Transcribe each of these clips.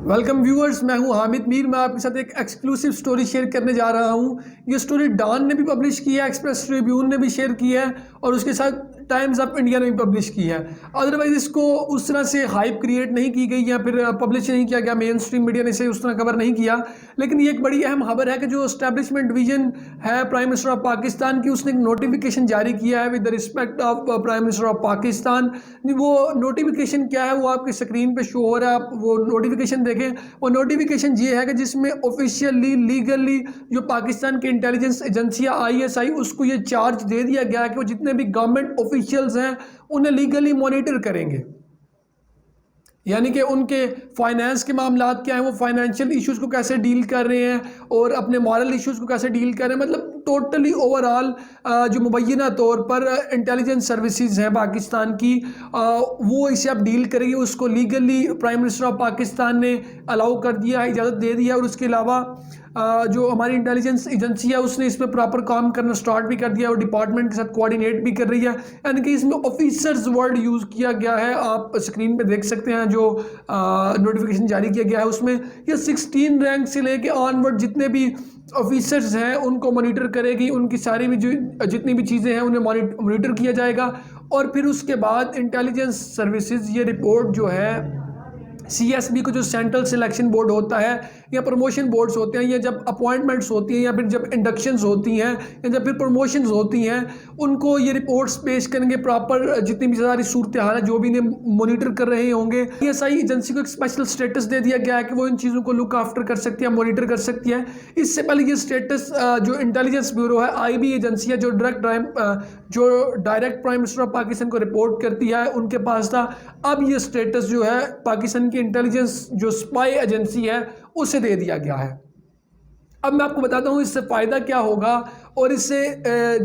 Welcome viewers, میں ہوں حامد میر۔ میں آپ کے ساتھ ایک ایکسکلوسیو سٹوری شیئر کرنے جا رہا ہوں۔ یہ سٹوری ڈان نے بھی پبلش کی ہے، ایکسپریس ٹریبیون نے بھی شیئر کی ہے اور اس کے ساتھ ٹائمز آف انڈیا نے بھی پبلش کی ہے۔ ادروائز اس کو اس طرح سے ہائپ کریٹ نہیں کی گئی یا پھر پبلش نہیں کیا گیا، مین اسٹریم میڈیا نے اسے اس طرح کور نہیں کیا، لیکن یہ ایک بڑی اہم خبر ہے کہ جو اسٹیبلشمنٹ ڈویژن ہے پرائم منسٹر آف پاکستان کی، اس نے ایک نوٹیفیکیشن جاری کیا ہے with the respect of prime minister of Pakistan. وہ نوٹیفیکیشن کیا ہے وہ آپ کی اسکرین پہ شو ہو رہا ہے، آپ وہ نوٹیفیکیشن دیکھیں۔ وہ نوٹیفیکیشن یہ ہے کہ جس میں آفیشیلی لیگلی جو پاکستان کی انٹیلیجنس ایجنسیاں ISI اس کو یہ چارج دے دیا گیا ہے کہ وہ جتنے بھی گورنمنٹ آفیشیلز ہیں انہیں لیگلی مانیٹر کریں گے، یعنی کہ ان کے فائنانس کے معاملات کیا ہیں، وہ فائنینشیل ایشوز کو کیسے ڈیل کر رہے ہیں اور اپنے مورل ایشوز کو کیسے ڈیل کر رہے ہیں۔ مطلب ٹوٹلی اوورآل جو مبینہ طور پر انٹیلیجنس سروسز ہیں پاکستان کی، وہ اسے اب ڈیل کرے گی۔ اس کو legally prime minister of Pakistan نے الاؤ کر دیا ہے، اجازت دے دیا ہے، اور اس کے علاوہ جو ہماری انٹیلیجنس ایجنسی ہے اس نے اس پہ پراپر کام کرنا سٹارٹ بھی کر دیا اور ڈپارٹمنٹ کے ساتھ کوآرڈینیٹ بھی کر رہی ہے، یعنی کہ اس میں آفیسرز ورڈ یوز کیا گیا ہے۔ آپ اسکرین پہ دیکھ سکتے ہیں جو نوٹیفیکیشن جاری کیا گیا ہے، اس میں یہ 16 رینک سے لے کے آن ورڈ جتنے بھی آفیسرز ہیں ان کو مانیٹر کرے گی، ان کی ساری بھی جو جتنی بھی چیزیں ہیں انہیں مانیٹر کیا جائے گا۔ اور پھر اس کے بعد انٹیلیجنس سروسز یہ رپورٹ جو ہے CSB کو، جو سینٹرل سلیکشن بورڈ ہوتا ہے یا پروموشن بورڈز ہوتے ہیں، یا جب اپوائنٹمنٹس ہوتی ہیں یا پھر جب انڈکشنز ہوتی ہیں یا جب پھر پروموشنز ہوتی ہیں، ان کو یہ رپورٹس پیش کریں گے پراپر، جتنی بھی ساری صورتحال ہے جو بھی انہیں مانیٹر کر رہے ہوں گے۔ ISI ایجنسی کو ایک اسپیشل سٹیٹس دے دیا گیا ہے کہ وہ ان چیزوں کو لک آفٹر کر سکتی ہے، مانیٹر کر سکتی ہے۔ اس سے پہلے یہ سٹیٹس جو انٹیلیجنس بیورو ہے IB ایجنسی ہے، جو direct prime minister of Pakistan کو رپورٹ کرتی ہے، ان کے پاس تھا۔ اب یہ سٹیٹس جو ہے پاکستان کی انٹیلیجنس جو اسپائی ایجنسی ہے اسے دے دیا گیا ہے۔ اب میں آپ کو بتاتا ہوں اس سے فائدہ کیا ہوگا اور اس سے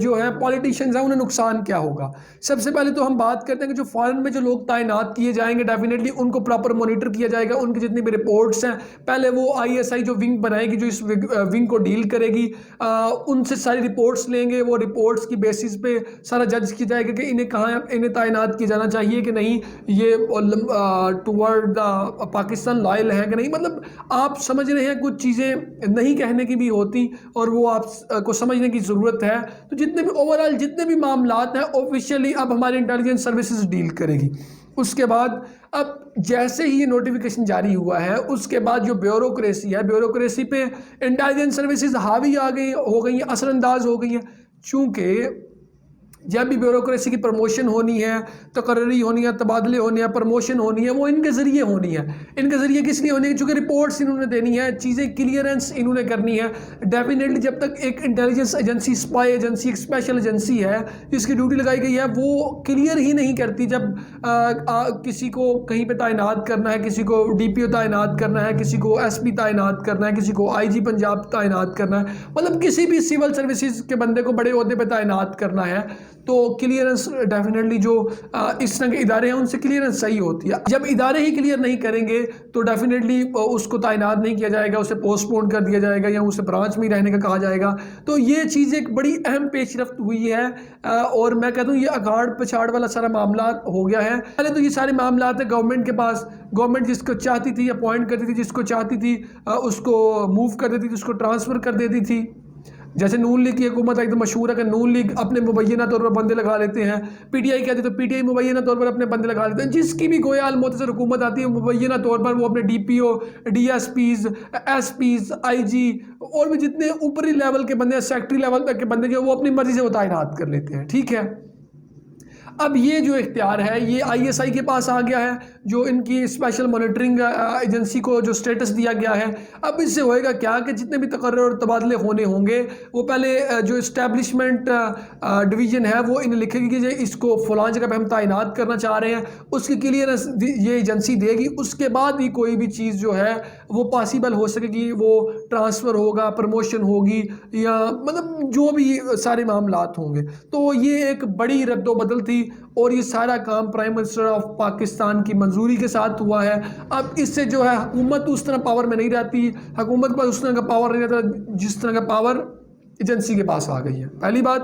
جو ہے پولیٹیشنز ہیں انہیں نقصان کیا ہوگا۔ سب سے پہلے تو ہم بات کرتے ہیں کہ جو فارن میں جو لوگ تعینات کیے جائیں گے، ڈیفینیٹلی ان کو پراپر مانیٹر کیا جائے گا، ان کی جتنی بھی رپورٹس ہیں پہلے وہ ISI جو ونگ بنائے گی، جو اس ونگ کو ڈیل کرے گی، ان سے ساری رپورٹس لیں گے، وہ رپورٹس کی بیسس پہ سارا جج کیا جائے گا کہ انہیں کہاں انہیں تعینات کیا جانا چاہیے کہ نہیں، یہ ٹورڈ پاکستان لائل ہے کہ نہیں۔ مطلب آپ سمجھ رہے ہیں کچھ چیزیں نہیں کہنے کی بھی ہوتی اور وہ آپ کو سمجھنے کی ضرورت ہے۔ تو جتنے بھی اوورآل جتنے بھی معاملات ہیں آفیشیلی اب ہماری انٹیلیجنس سروسز ڈیل کرے گی۔ اس کے بعد اب جیسے ہی یہ نوٹیفیکیشن جاری ہوا ہے اس کے بعد جو بیوروکریسی ہے، بیوروکریسی پہ انٹیلیجنس سروسز حاوی ہو گئی ہیں، اثر انداز ہو گئی ہیں، چونکہ جب بھی بیوروکریسی کی پروموشن ہونی ہے، تقرری ہونی ہے، تبادلے ہونے ہیں، پروموشن ہونی ہے، وہ ان کے ذریعے ہونی ہے۔ ان کے ذریعے کس لیے ہونی ہے؟ چونکہ رپورٹس انہوں نے دینی ہے، چیزیں کلیئرنس انہوں نے کرنی ہے۔ ڈیفینیٹلی جب تک ایک انٹیلیجنس ایجنسی، اسپائی ایجنسی، ایک اسپیشل ایجنسی ہے جس کی ڈیوٹی لگائی گئی ہے، وہ کلیئر ہی نہیں کرتی جب کسی کو کہیں پہ تعینات کرنا ہے، کسی کو DPO تعینات کرنا ہے، کسی کو SP تعینات کرنا ہے، کسی کو IG پنجاب تعینات کرنا ہے، مطلب کسی بھی سول سروسز کے بندے کو بڑے عہدے پہ تعینات کرنا ہے، تو کلیئرنس ڈیفینیٹلی جو اس طرح کے ادارے ہیں ان سے کلیئرنس صحیح ہوتی ہے۔ جب ادارے ہی کلیئر نہیں کریں گے تو ڈیفینیٹلی اس کو تعینات نہیں کیا جائے گا، اسے پوسٹ پون کر دیا جائے گا یا اسے برانچ میں رہنے کا کہا جائے گا۔ تو یہ چیز ایک بڑی اہم پیش رفت ہوئی ہے، اور میں کہتا ہوں یہ اگاڑ پچھاڑ والا سارا معاملات ہو گیا ہے۔ پہلے تو یہ سارے معاملات ہیں گورنمنٹ کے پاس، گورنمنٹ جس کو چاہتی تھی اپوائنٹ کرتی تھی، جس کو چاہتی تھی اس کو موو کر دیتی تھی، اس کو ٹرانسفر کر دیتی تھی۔ جیسے نون لیگ کی حکومت ایک دم مشہور ہے کہ نون لیگ اپنے مبینہ طور پر بندے لگا لیتے ہیں، PTI کہتے تو PTI مبینہ طور پر اپنے بندے لگا لیتے ہیں۔ جس کی بھی گویا المعتزر حکومت آتی ہے مبینہ طور پر وہ اپنے DPO، DSPs، SPs، IG اور بھی جتنے اوپری لیول کے بندے ہیں، سیکٹری لیول تک کے بندے جو وہ اپنی مرضی سے وہ تعینات کر لیتے ہیں، ٹھیک ہے۔ اب یہ جو اختیار ہے یہ ISI کے پاس آ گیا ہے، جو ان کی اسپیشل مانیٹرنگ ایجنسی کو جو سٹیٹس دیا گیا ہے۔ اب اس سے ہوئے گا کیا کہ جتنے بھی تقرر اور تبادلے ہونے ہوں گے وہ پہلے جو اسٹیبلشمنٹ ڈویژن ہے وہ انہیں لکھے گی کہ اس کو فلاں جگہ پہ ہم تعینات کرنا چاہ رہے ہیں، اس کی کلیئرنس یہ ایجنسی دے گی، اس کے بعد ہی کوئی بھی چیز جو ہے وہ پاسبل ہو سکے گی، وہ ٹرانسفر ہوگا، پروموشن ہوگی، یا مطلب جو بھی سارے معاملات ہوں گے۔ تو یہ ایک بڑی رد و بدل تھی اور یہ سارا کام پرائم منسٹر آف پاکستان کی منظوری کے ساتھ ہوا ہے۔ اب اس سے جو ہے حکومت اس طرح پاور میں نہیں رہتی، حکومت کے پاس اس طرح کا پاور نہیں رہتا جس طرح کا پاور ایجنسی کے پاس آ گئی ہے، پہلی بات۔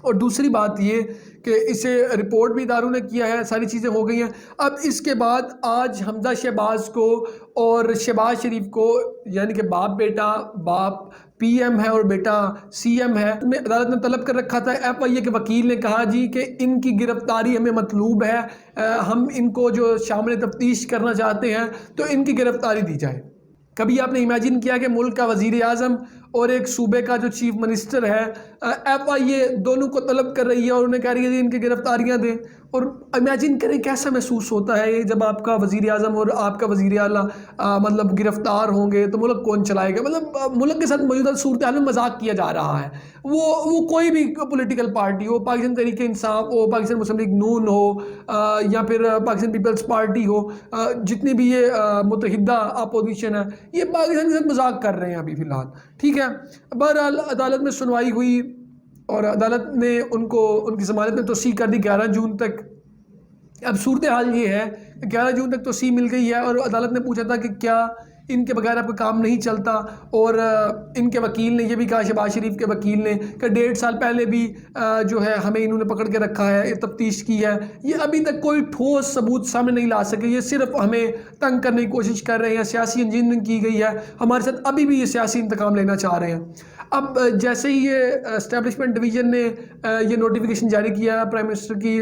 اور دوسری بات یہ کہ اسے رپورٹ بھی اداروں نے کیا ہے، ساری چیزیں ہو گئی ہیں۔ اب اس کے بعد آج حمزہ شہباز کو اور شہباز شریف کو، یعنی کہ باپ بیٹا، باپ پی ایم ہے اور بیٹا سی ایم ہے، عدالت نے طلب کر رکھا تھا۔ ایف آئی اے کے وکیل نے کہا جی کہ ان کی گرفتاری ہمیں مطلوب ہے، ہم ان کو جو شامل تفتیش کرنا چاہتے ہیں تو ان کی گرفتاری دی جائے۔ کبھی آپ نے امیجن کیا کہ ملک کا وزیر اعظم اور ایک صوبے کا جو چیف منسٹر ہے، ایف آئی اے دونوں کو طلب کر رہی ہے اور انہیں کہہ رہی ہے کہ ان کی گرفتاریاں دیں؟ اور امیجن کریں کیسا محسوس ہوتا ہے یہ جب آپ کا وزیر اعظم اور آپ کا وزیر اعلیٰ مطلب گرفتار ہوں گے تو ملک کون چلائے گا؟ مطلب ملک کے ساتھ موجودہ صورتحال میں مذاق کیا جا رہا ہے۔ وہ کوئی بھی پولیٹیکل پارٹی ہو، پاکستان تحریک انصاف ہو، پاکستان مسلم لیگ نون ہو، یا پھر پاکستان پیپلز پارٹی ہو، جتنی بھی یہ متحدہ اپوزیشن ہے، یہ پاکستان کے ساتھ مذاق کر رہے ہیں ابھی فی الحال، ٹھیک ہے۔ بہرحال عدالت میں سنوائی ہوئی اور عدالت نے ان کی ضمانت میں توسیع کر دی 11 جون تک۔ اب صورتحال یہ ہے کہ 11 جون تک توسیع مل گئی ہے اور عدالت نے پوچھا تھا کہ کیا ان کے بغیر آپ کا کام نہیں چلتا، اور ان کے وکیل نے یہ بھی کہا، شہباز شریف کے وکیل نے، کہ 1.5 سال پہلے بھی جو ہے ہمیں انہوں نے پکڑ کے رکھا ہے، تفتیش کی ہے، یہ ابھی تک کوئی ٹھوس ثبوت سامنے نہیں لا سکے، یہ صرف ہمیں تنگ کرنے کی کوشش کر رہے ہیں، سیاسی انجینئرنگ کی گئی ہے ہمارے ساتھ، ابھی بھی یہ سیاسی انتقام لینا چاہ رہے ہیں۔ اب جیسے ہی یہ اسٹیبلشمنٹ ڈویژن نے یہ نوٹیفیکیشن جاری کیا پرائم منسٹر کی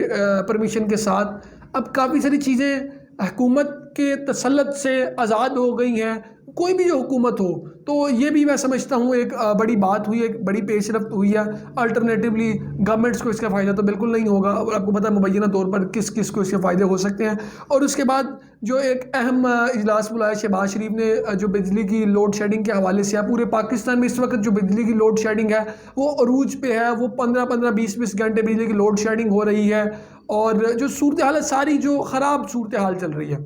پرمیشن کے ساتھ، اب کافی ساری چیزیں حکومت کے تسلط سے آزاد ہو گئی ہیں۔ کوئی بھی جو حکومت ہو تو یہ بھی میں سمجھتا ہوں ایک بڑی بات ہوئی ہے، ایک بڑی پیش رفت ہوئی ہے۔ الٹرنیٹیولی گورنمنٹس کو اس کا فائدہ تو بالکل نہیں ہوگا، اور آپ کو پتہ ہے مبینہ طور پر کس کس کو اس کے فائدے ہو سکتے ہیں۔ اور اس کے بعد جو ایک اہم اجلاس بلایا شہباز شریف نے، جو بجلی کی لوڈ شیڈنگ کے حوالے سے ہے، پورے پاکستان میں اس وقت جو بجلی کی لوڈ شیڈنگ ہے وہ عروج پہ ہے، وہ 15 20 گھنٹے بجلی کی لوڈ شیڈنگ ہو رہی ہے، اور جو صورتحال ہے ساری جو خراب صورتحال چل رہی ہے۔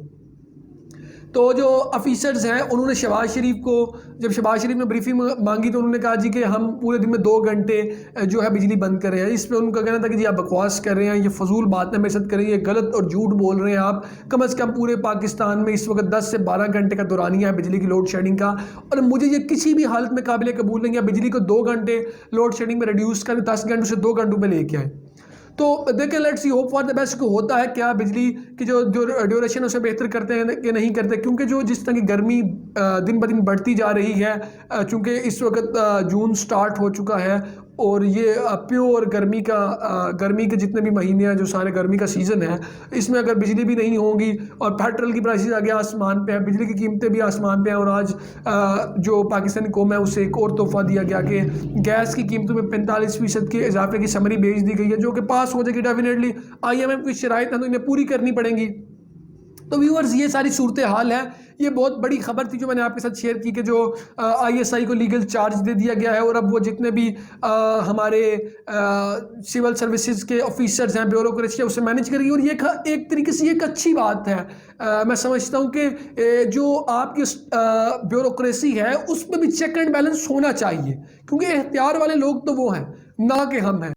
تو جو آفیسرز ہیں انہوں نے شہباز شریف کو، جب شہباز شریف نے بریفنگ مانگی تو انہوں نے کہا جی کہ ہم پورے دن میں 2 گھنٹے جو ہے بجلی بند کر رہے ہیں۔ اس پہ ان کا کہنا تھا کہ جی آپ بکواس کر رہے ہیں، یہ فضول باتیں میرے ساتھ کر رہے ہیں، یہ غلط اور جھوٹ بول رہے ہیں آپ۔ کم از کم پورے پاکستان میں اس وقت 10 سے 12 گھنٹے کا دورانیہ ہے بجلی کی لوڈ شیڈنگ کا، اور مجھے یہ کسی بھی حالت میں قابل قبول نہیں ہے بجلی کو 2 گھنٹے لوڈ شیڈنگ میں ریڈیوس کر 10 گھنٹوں سے 2 گھنٹوں پہ لے کے آئے۔ تو دیکھیں let's see hope for the best, کو ہوتا ہے کیا بجلی کی جو ڈیوریشن اسے بہتر کرتے ہیں کہ نہیں کرتے، کیونکہ جو جس طرح کی گرمی دن بدن بڑھتی جا رہی ہے، چونکہ اس وقت جون سٹارٹ ہو چکا ہے اور یہ پیور گرمی کے جتنے بھی مہینے ہیں جو سارے گرمی کا سیزن ہے، اس میں اگر بجلی بھی نہیں ہوں گی اور پیٹرول کی پرائسز آگے آسمان پہ ہیں، بجلی کی قیمتیں بھی آسمان پہ ہیں، اور آج جو پاکستانی قوم ہے اسے ایک اور تحفہ دیا گیا کہ گیس کی قیمتوں میں 45% کے اضافے کی سمری بھیج دی گئی ہے، جو کہ پاس ہو جائے گی ڈیفینیٹلی۔ آئی ایم ایف کی شرائط ہیں تو انہیں پوری کرنی پڑیں گی۔ تو ویورز یہ ساری صورتحال ہے، یہ بہت بڑی خبر تھی جو میں نے آپ کے ساتھ شیئر کی کہ جو آئی ایس آئی کو لیگل چارج دے دیا گیا ہے، اور اب وہ جتنے بھی ہمارے سول سروسز کے آفیسرز ہیں، بیوروکریسی ہے، اسے مینیج کریں گی، اور یہ ایک طریقے سے ایک اچھی بات ہے۔ میں سمجھتا ہوں کہ جو آپ کی بیوروکریسی ہے اس پہ بھی چیک اینڈ بیلنس ہونا چاہیے، کیونکہ اختیار والے لوگ تو وہ ہیں نہ کہ ہم ہیں۔